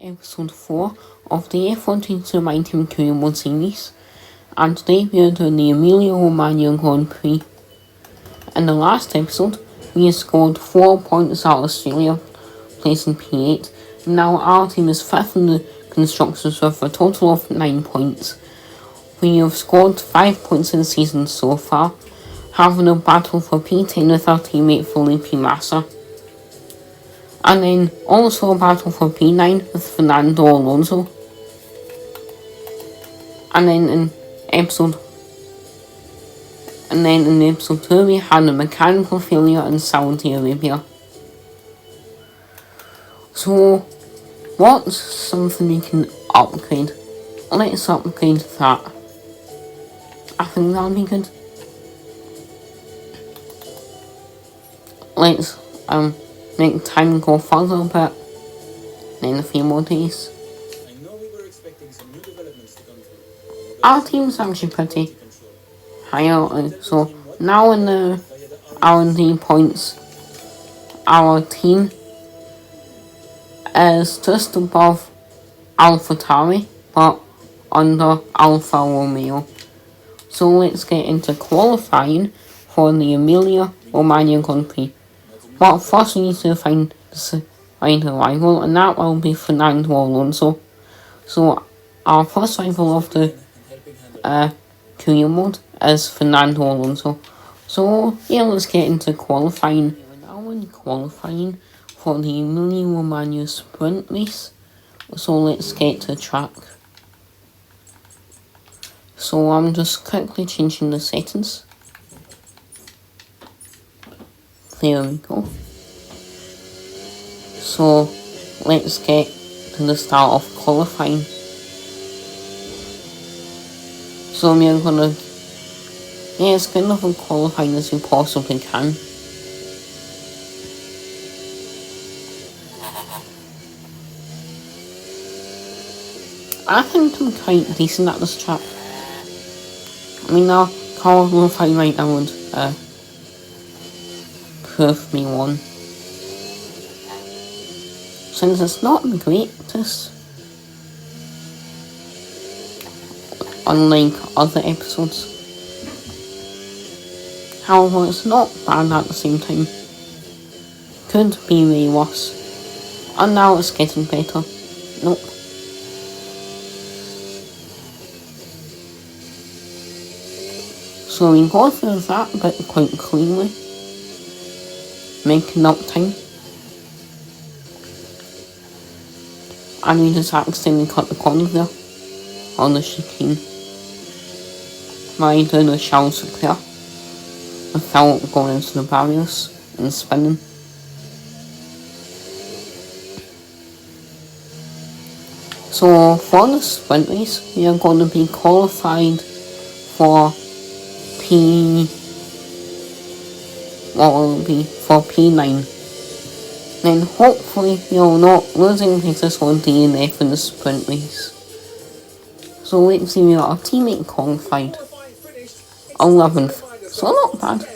episode 4 of the Ep4 to My Team Q1 series, and today we are doing the Emilia-Romagna Grand Prix. In the last episode, we scored 4 points out of Australia, placing P8. Now our team is 5th in the constructors with a total of 9 points. We have scored 5 points in the season so far, having a battle for P10 with our teammate Felipe Massa. And then also a battle for P9 with Fernando Alonso. And then in episode 2 we had a mechanical failure in Saudi Arabia. So what's something we can upgrade? Let's upgrade that. I think that'll be good. Let's make time go further a bit, then a few more days. Our team's actually pretty higher, so now in the R&D points, our team is just above AlphaTauri, but under Alfa Romeo. So let's get into qualifying for the Emilia-Romagna Grand Prix. But first we need to find the rival, and that will be Fernando Alonso. So our first rival of the career mode is Fernando Alonso. So yeah, let's get into qualifying. We're now in qualifying for the Emilia-Romagna sprint race. So let's get to the track. So I'm just quickly changing the settings. There we go. So let's get to the start of qualifying. So we're gonna as good of a qualifying as we possibly can. I think I'm quite decent at this track. I mean, our qualifying right now would prove me one. Since it's not the greatest, unlike other episodes. However, it's not bad at the same time. Could be way worse. And now it's getting better. Nope. So we go through that bit quite cleanly, making up time. And we just accidentally cut the corner there on the chicane by doing a shallow there without going into the barriers and spinning. So for the sprint race, we are going to be qualified for P9. Then hopefully you're not losing places on DNF in the sprint race. So let's see, our teammate qualified 11th, so not bad.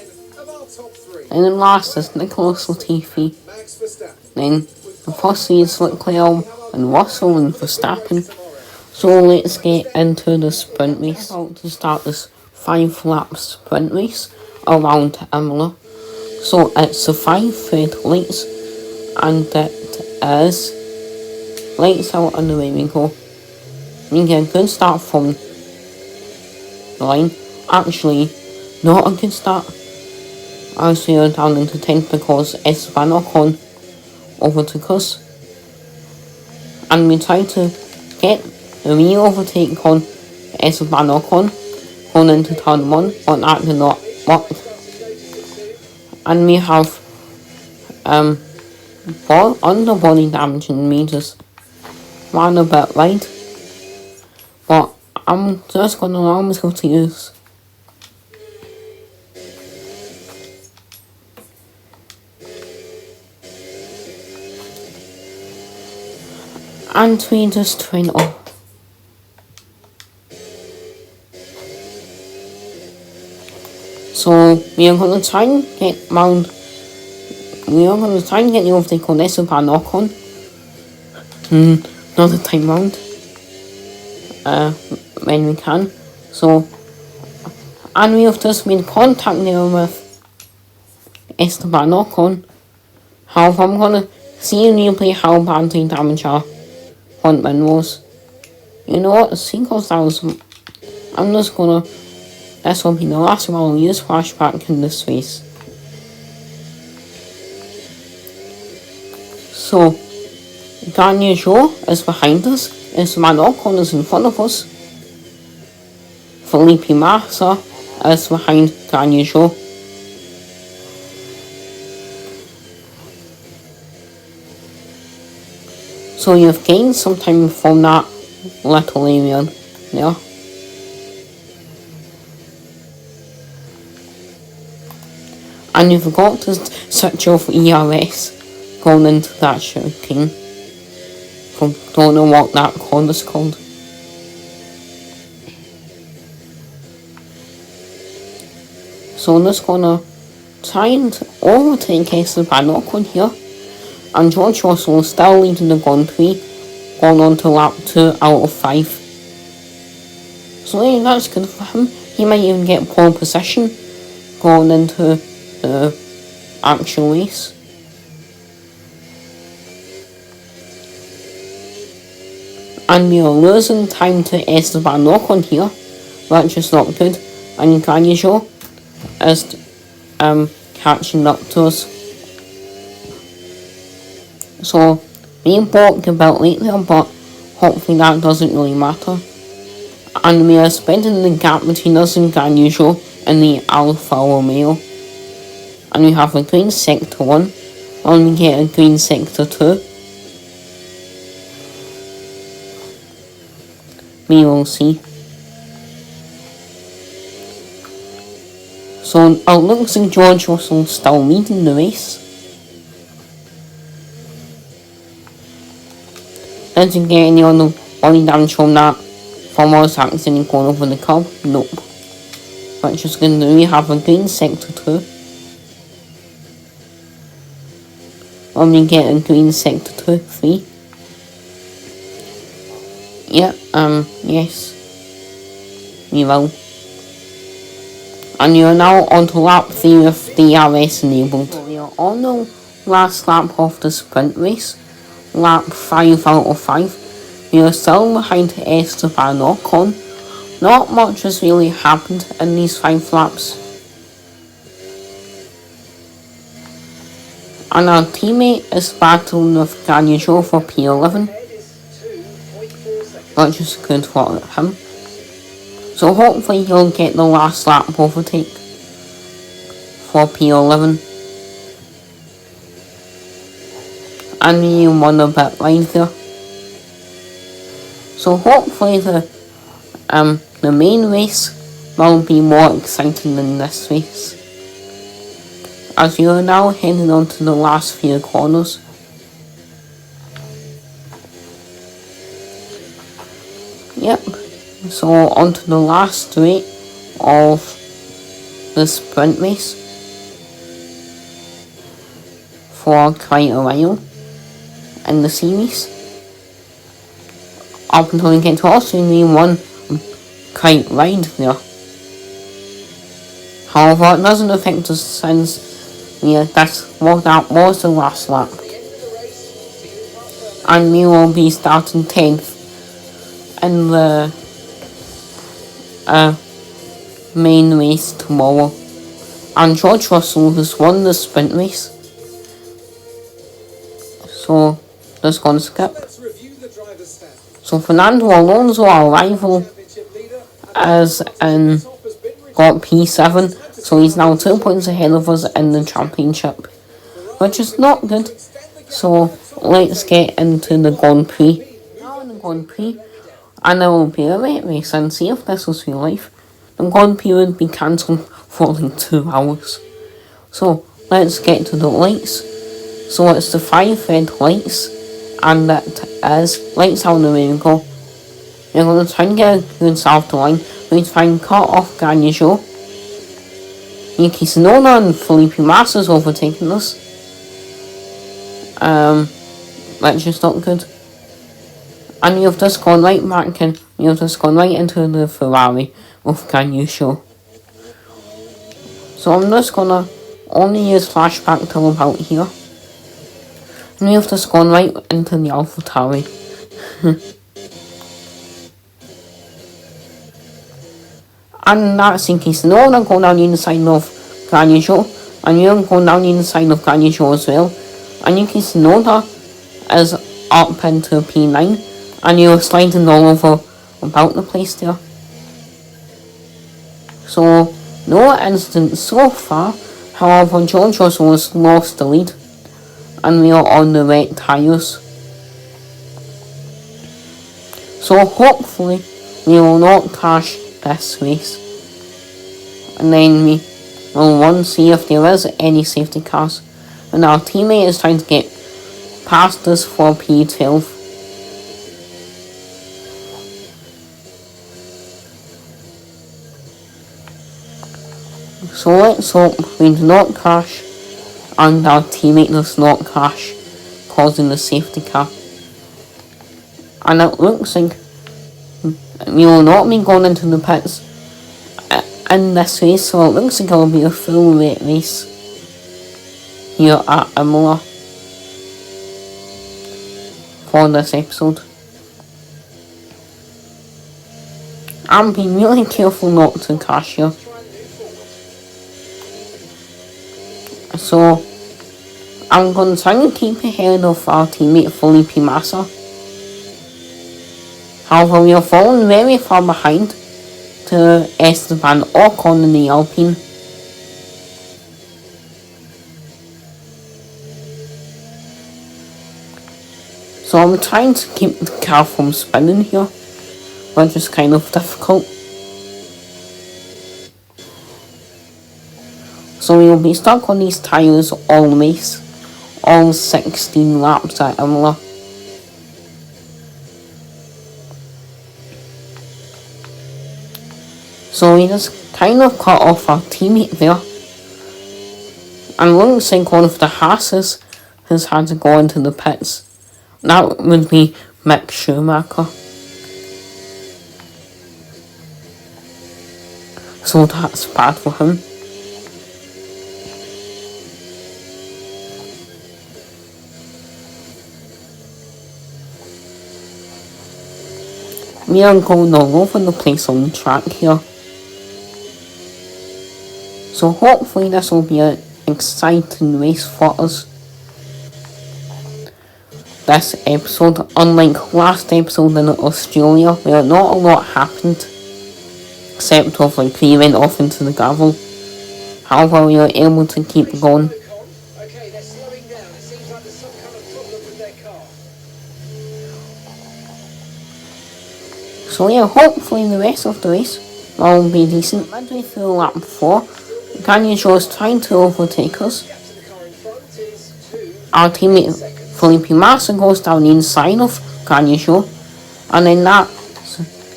And then last is Nicholas Latifi. Then the first is Leclerc and Russell and Verstappen. So let's get into the sprint race. About to start this 5-lap sprint race around Imola. So it's a 5 red lights, and it is lights out and away we go. We get a good start from the line. Actually, not a good start, as we are down into 10th because Esteban Ocon overtook us. And we tried to get a re-overtake on Esteban Ocon going into turn 1, but that did not work. And we have underbody damage and we just ran a bit wide. But I'm just going to allow myself to use and we just went off. So we are going to try and get the overtake on Esteban Ocon. another time round when we can. So, and we have just made contact there with Esteban Ocon. However, I'm gonna see in replay how badly damaged our front end was. You know what? Because that was, I'm just gonna. This will be the last of our use flashback in this race. So, Ganya Joe is behind us. Esteban Ocon is in front of us. Felipe Massa is behind Ganya Joe. So you've gained some time from that little area there. And you forgot to switch off ERS going into that chicane. Don't know what that corner is called. So I'm just gonna try and overtake Esteban Ocon here. And George Russell is still leading the Grand Prix, going on to lap 2 out of 5. So yeah, that's good for him. He might even get pole position going into the actual race. And we are losing time to Esteban Ocon here, which is not good. And Ganya Joe is catching up to us. So, me and Bob get about late there, but hopefully that doesn't really matter. And we are spreading the gap between us and Ganya Joe in the Alfa Romeo. And we have a green sector 1, and we get a green sector 2. We will see. So it looks like George Russell still leading the race. Did you get any other body damage from that from us accident going over the curb? Nope. Which is good. We have a green sector 2. And we get a green sector 2, 3. Yeah, yes. We will. And you're now on to lap 3 with DRS enabled. So we are on the last lap of the sprint race. Lap 5 out of 5. We are still behind Esteban Ocon. Not much has really happened in these 5 laps. And our teammate is battling with Ganya Joe for P11. Which is good for him. So hopefully he'll get the last lap overtake for P11. And we won a bit right there. So hopefully the main race will be more exciting than this race. As we are now heading on to the last few corners. Yep, so on to the last straight of the sprint race for quite a while in the series. Up until we get to Austin, we won quite right there. However, it doesn't affect us since that was the last lap. And we will be starting 10th in the main race tomorrow. And George Russell has won the sprint race. So, just gonna skip. So Fernando Alonso, our rival, is got P7. So he's now 2 points ahead of us in the championship, which is not good. So let's get into the Grand Prix. Now in the Grand Prix, and there will be a late race, and see if this was real life. The Grand Prix would be cancelled for like 2 hours. So let's get to the lights. So it's the 5 red lights, and that is lights out the way we go. We're going to try and get a good south to line. We try and cut off Ganya Joe. Yuki Tsunoda and Felipe Massa's overtaking us. Which is not good. And you've just gone right back in, you've just gone right into the Ferrari of Can You Show. So I'm just gonna only use flashback till about here. And you've just gone right into the AlphaTauri. And that's in case no one go down the inside of Can You Show. And you're going down the inside of Can You Show as well. And in case Noda is up into P9. And you're sliding all over about the place there. So, no incident so far. However, George Russell has lost the lead. And we are on the wet tyres. So hopefully we will not crash this race. And then we will see if there is any safety cars. And our teammate is trying to get past us for P12. So let's hope we do not crash and our teammate does not crash, causing the safety car. And it looks like we will not be going into the pits in this race, so it looks like it will be a full wet race here at Imola for this episode. I'm being really careful not to crash here. So I'm going to try and keep ahead of our teammate Felipe Massa. However, we are falling very far behind to Esteban Ocon in the Alpine. So I'm trying to keep the car from spinning here, which is kind of difficult. So we'll be stuck on these tyres all race, all 16 laps at Imola. So we just kind of cut off our teammate there. And looks like one of the Haas's has had to go into the pits. That would be Mick Schumacher. So that's bad for him. We are going all over the place on the track here. So hopefully this will be an exciting race for us. This episode, unlike last episode in Australia, where not a lot happened, except of like we went off into the gravel. However, we were able to keep going. Okay, they're slowing down. It seems like there's some kind of problem with their car. So yeah, hopefully the rest of the race will be decent. Midway through lap 4, Can You Show is trying to overtake us. Our teammate Felipe Massa goes down the inside of Can You Show, and then that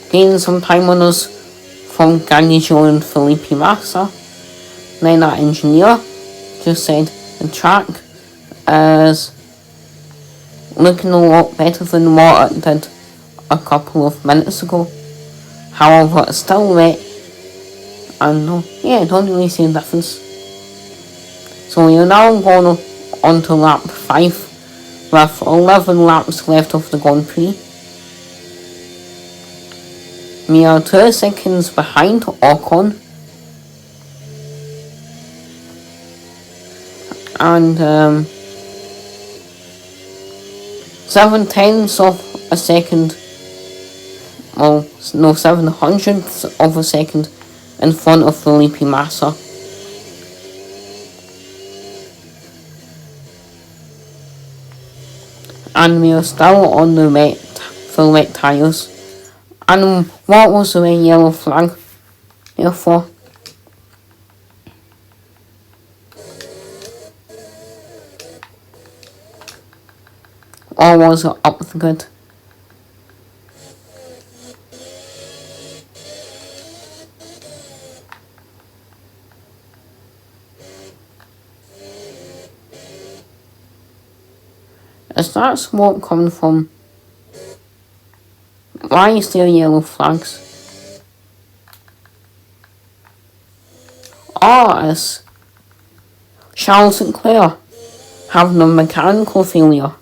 gains some time on us from Can You Show and Felipe Massa. And then that engineer just said the track is looking a lot better than what it did a couple of minutes ago. However, it's still wet, and I don't really see a difference. So we are now going on to lap 5 with 11 laps left of the Grand Prix. We are 2 seconds behind Ocon, and 7/10 of a second, 7/100 of a second in front of Felipe Massa. And we are still on the full wet tyres. And what was the yellow flag here for? Or was it up the grid? Is that smoke coming from Why is there yellow flags? Oh, it's Charles and Claire having a mechanical failure.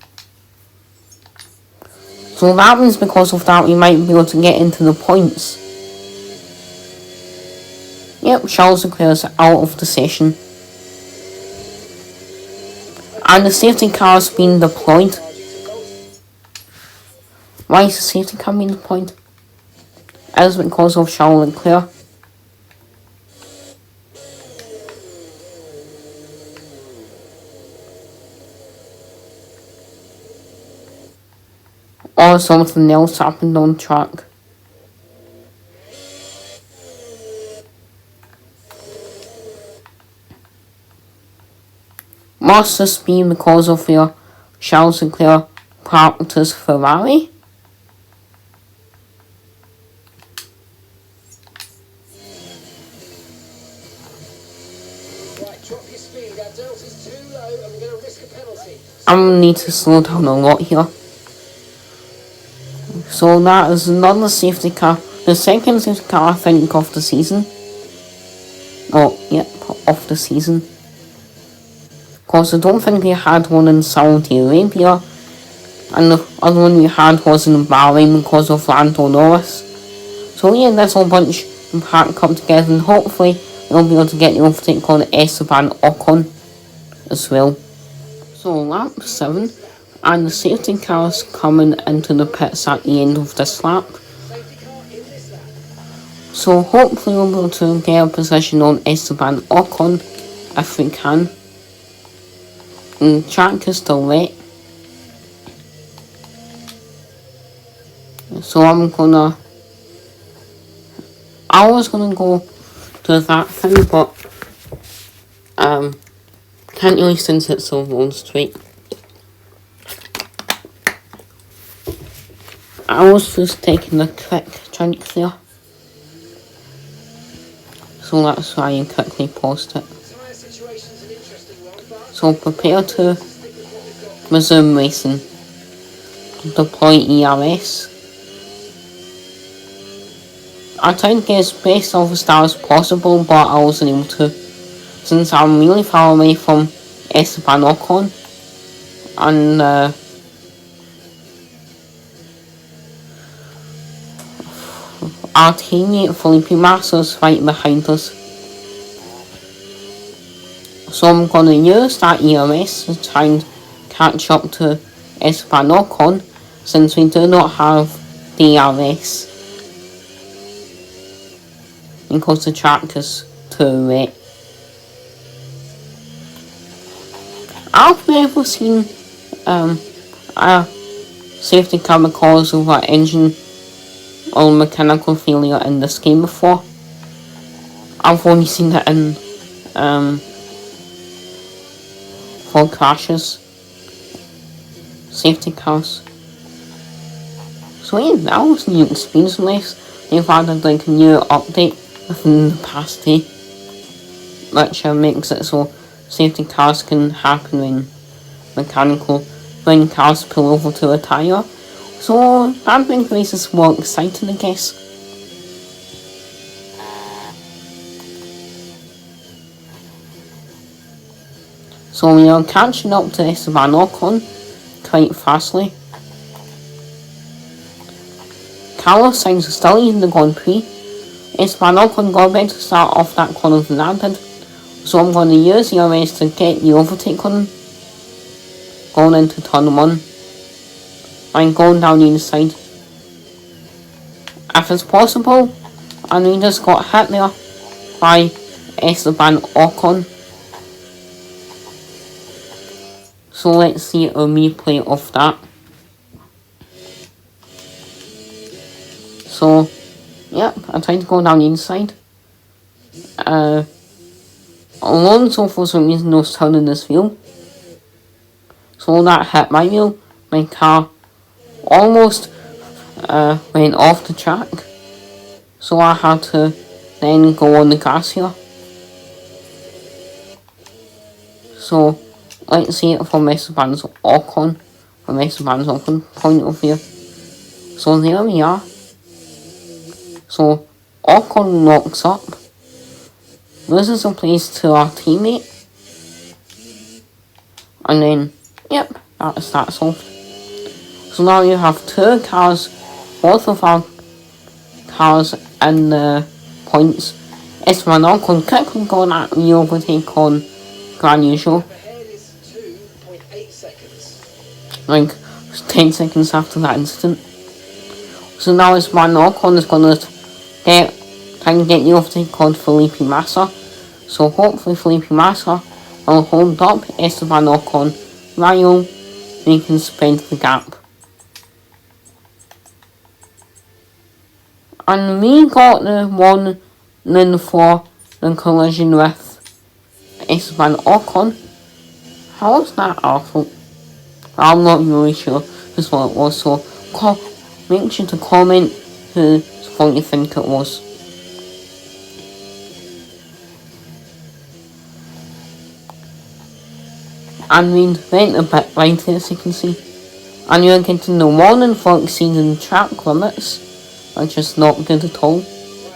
So that means because of that we might be able to get into the points. Yep, Charles and Claire's out of the session. And the safety car has been deployed. Why is the safety car being deployed? As because of Charles and Claire. Or something else happened on track. Must this be because of their Charles and Claire practice Ferrari? Right, drop your speed. Our delta's too low and we're going to risk a penalty. I'm gonna need to slow down a lot here. So that is another safety car. The second safety car I think of the season. Oh, yep, of the season. Because I don't think they had one in Saudi Arabia. And the other one we had was in Bahrain because of Lando Norris. So yeah, this whole bunch of pack come together and hopefully we'll be able to get the overtake on Esteban Ocon as well. So lap 7, and the safety car's coming into the pits at the end of this lap. So hopefully we'll be able to get a position on Esteban Ocon if we can. And the track is still wet. So I was gonna go to that thing, but can't really since it's so long straight. I was just taking a quick drink there. So that's why I quickly paused it. So prepare to resume racing. Deploy ERS. I tried to get as best of a start as possible, but I wasn't able to, since I'm really far away from Esteban Ocon, and our teammate Felipe Massa is right behind us. So I'm going to use that ERS to try and catch up to Esteban Ocon, since we do not have DRS. Because the track is too wet. I've never seen a safety car because of an engine or mechanical failure in this game before. I've only seen it in for crashes, safety cars. So yeah, that was new experience unless they've added like a new update within the past day, which makes it so safety cars can happen when cars pull over to a tyre. So that makes races more exciting, I guess. So we are catching up to Esteban Ocon quite fastly. Carlos Sainz is still leading the Grand Prix. Esteban Ocon got a better start off that corner than I did. So I'm going to use the ERS to get the overtake on him. Going into turn 1. And going down the inside. If it's possible, and we just got hit there by Esteban Ocon. So let's see a replay of that. So, yeah, I tried to go down the inside. Alonso for some reason was turning this wheel. So that hit my wheel. My car almost went off the track. So I had to then go on the gas here. So let's see it from Esteban's Ocon point of view. So there we are. So Ocon locks up, loses a place to our teammate, and then, yep, that's that solved. So now you have 2 cars, both of our cars in the points. Esteban Ocon quickly got that re-overtake on Gran Usual, Ahead is 2.8 seconds. like 10 seconds after that incident. So now Esteban Ocon is going to try and get the overtake on Felipe Massa. So hopefully Felipe Massa will hold up Esteban Ocon while they can spread the gap. And we got the warning for the collision with Esteban Ocon. How was that our fault? I'm not really sure just what it was, so make sure to comment whose fault you think it was. And we went a bit right, as you can see. And you're getting the warning for exceeding track limits, which is not good at all. Right,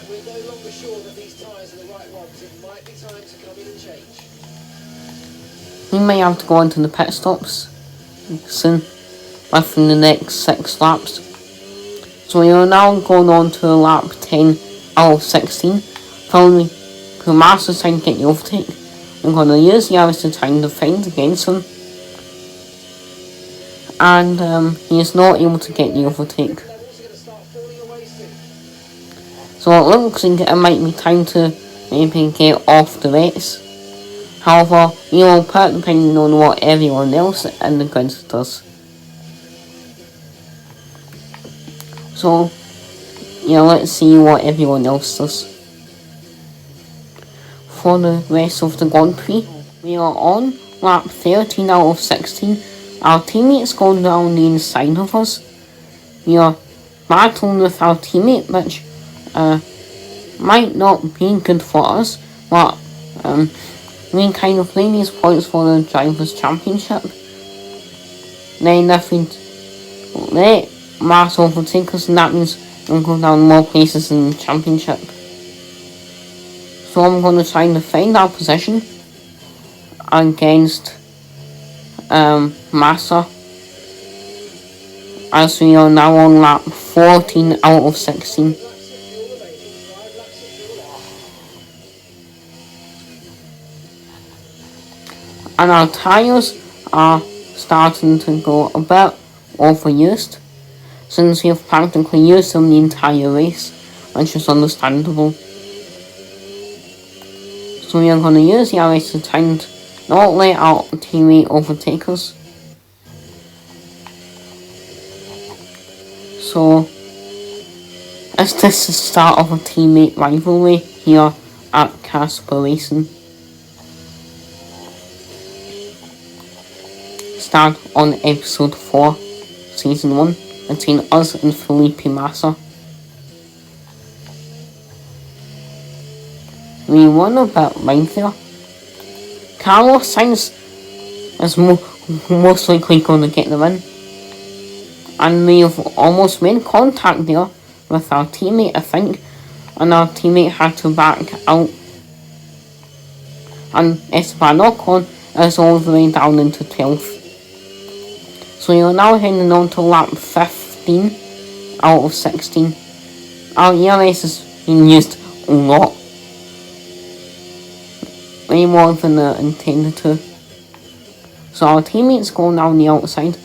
we're no longer sure that these tyres are the right ones. It might be time to come in and change. We may have to go into the pit stops soon, within the next 6 laps. So we are now going on to lap 10 out of 16. Finally, Massa's trying to get the overtake. I'm going to use the arrows to try and defend against him. And he is not able to get the overtake. So it looks like it might be time to maybe get off the race. However, you will put depending on what everyone else in the grid does. So, yeah, let's see what everyone else does. For the rest of the Grand Prix, we are on lap 13 out of 16. Our teammate's going down the inside of us. We are battling with our teammate, which might not be good for us, but we kind of play these points for the Drivers' Championship. Then if we let Massa overtake us, and that means we'll go down more places in the Championship. So I'm going to try and defend our position against Massa, as we are now on lap 14 out of 16. And our tyres are starting to go a bit overused, since we have practically used them the entire race, which is understandable. So we are going to use the race to try and not let our teammate overtake us. So, as this is the start of a teammate rivalry here at Casper Racing. Start on episode 4, season 1, between us and Felipe Massa. We won a bit right there. Carlos Sainz is most likely going to get the win. And we have almost made contact there with our teammate, I think. And our teammate had to back out. And Esteban Ocon is all the way down into 12th. So you're now heading on to lap 15 out of 16. Our ERS has been used a lot. Way more than it intended to. So our teammates going down the outside.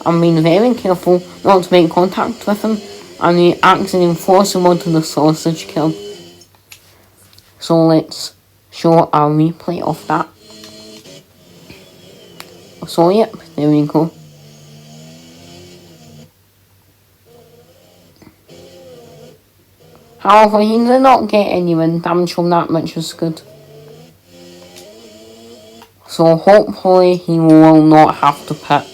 I'm being very careful not to make contact with him, and we accidentally force him onto the sausage curb. So let's show our replay of that. So yep, there we go. However, he did not get any wind damage from that, which was good. So hopefully he will not have to pit.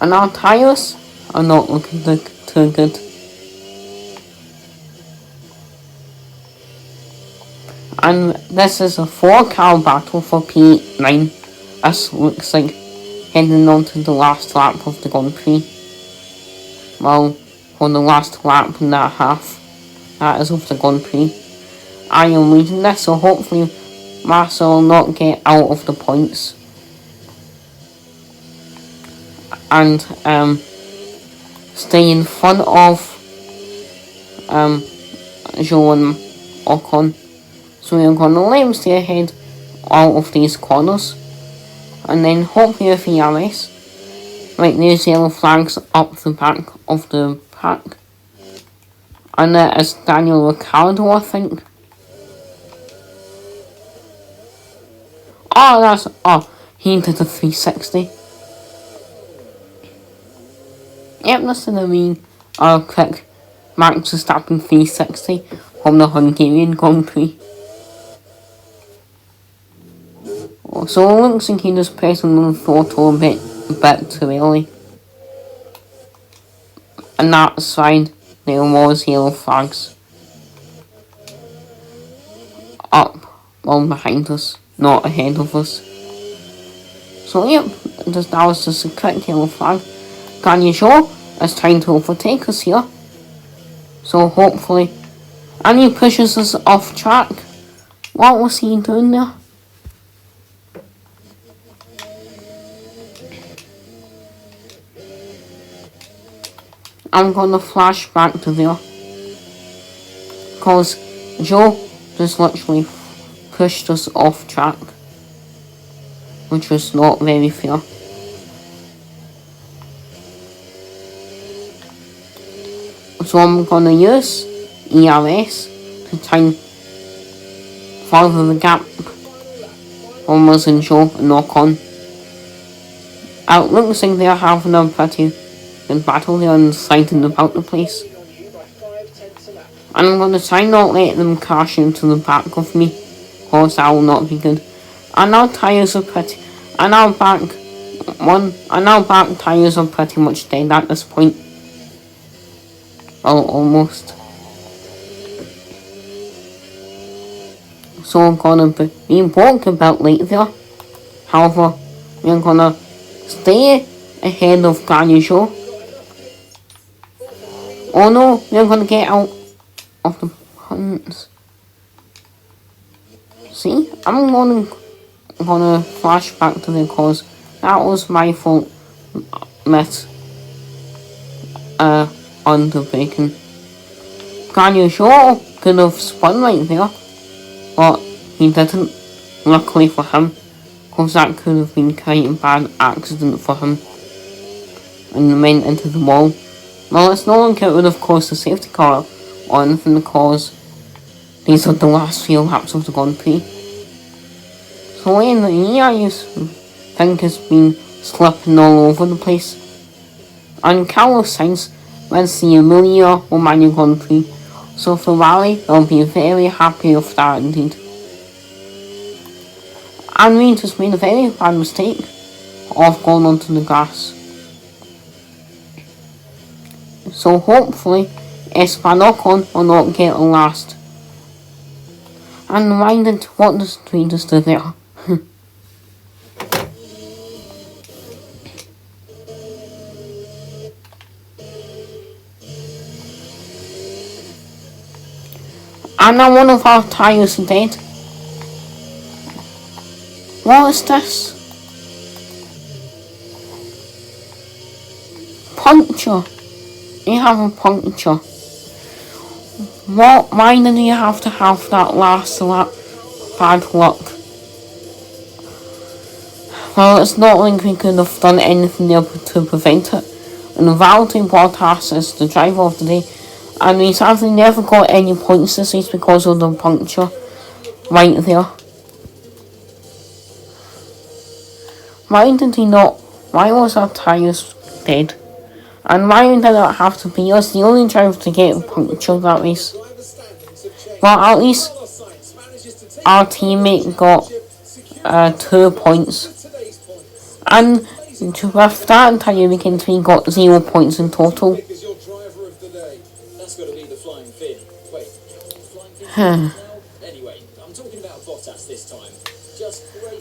And our tyres are not looking too good. And this is a 4-car battle for P9. This looks like. heading on to the last lap of the Grand Prix. Well, for the last lap and a half, that is of the Grand Prix. I am leading this, so hopefully Massa will not get out of the points. And stay in front of Joe and Ocon. So we're going to let him stay ahead out of these corners. And then hopefully with ERS, like there's yellow flags up the back of the pack. And that is Daniel Ricciardo, I think. He did a 360. Yep, that's what I mean. Quick Max Verstappen 360 from the Hungarian Grand Prix. So it looks like he just pressed on the throttle a bit too early. And that's fine. There was yellow flags up, well behind us, not ahead of us. So yep, that was just a quick yellow flag. Can you show? It's time to overtake us here. So hopefully, and he pushes us off track. What was he doing there? I'm gonna flash back to there. Because Joe just literally pushed us off track. Which was not very fair. So I'm gonna use ERS to try and further the gap from us and Joe and Ocon. It looks like they're having a pretty good battle there and sliding about the place. And I'm gonna try not let them crash into the back of me, cause that will not be good. And our tyres are and our back tyres are pretty much dead at this point. Well, almost. So we're gonna be walking about late there. However, we're gonna stay ahead of Ganujo. Oh no, we're gonna get out of the punts. See, I'm gonna flash back to the cause. That was my fault. Miss. On the bacon. Ganujo could have spun right there, but he didn't. Luckily for him, because that could have been quite a bad accident for him, and went into the wall. Well, it's not like it would have caused a safety car or anything, because these are the last few laps of the Grand Prix. So in the air, I think has been slipping all over the place. And Carlos Sainz wins the Emilia Romagna Grand Prix. So Ferrari will be very happy with that indeed. And we just made a very bad mistake of going onto the grass. So hopefully Esteban Ocon will not get last. And reminded what does we just do there? And now one of our tyres are dead. What is this? Puncture. You have a puncture. What? Why did you have to have that last lap? Bad luck. Well, it's not like we could have done anything there to prevent it. And Valtteri Bottas is the driver of the day. And we sadly never got any points this race because of the puncture right there. Why did he not? Why was our tyres dead? And why did it have to be us, the only driver to get a puncture that race? Well, at least our teammate got 2 points. And with that entire weekend, we got 0 points in total.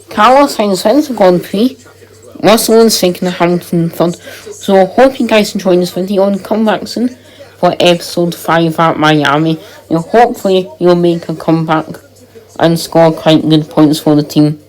Carlos Sainz wins the Grand Prix Russell in second, Hamilton third. So hope you guys enjoyed this video and come back soon for episode 5 at Miami. Hopefully you'll make a comeback and score quite good points for the team.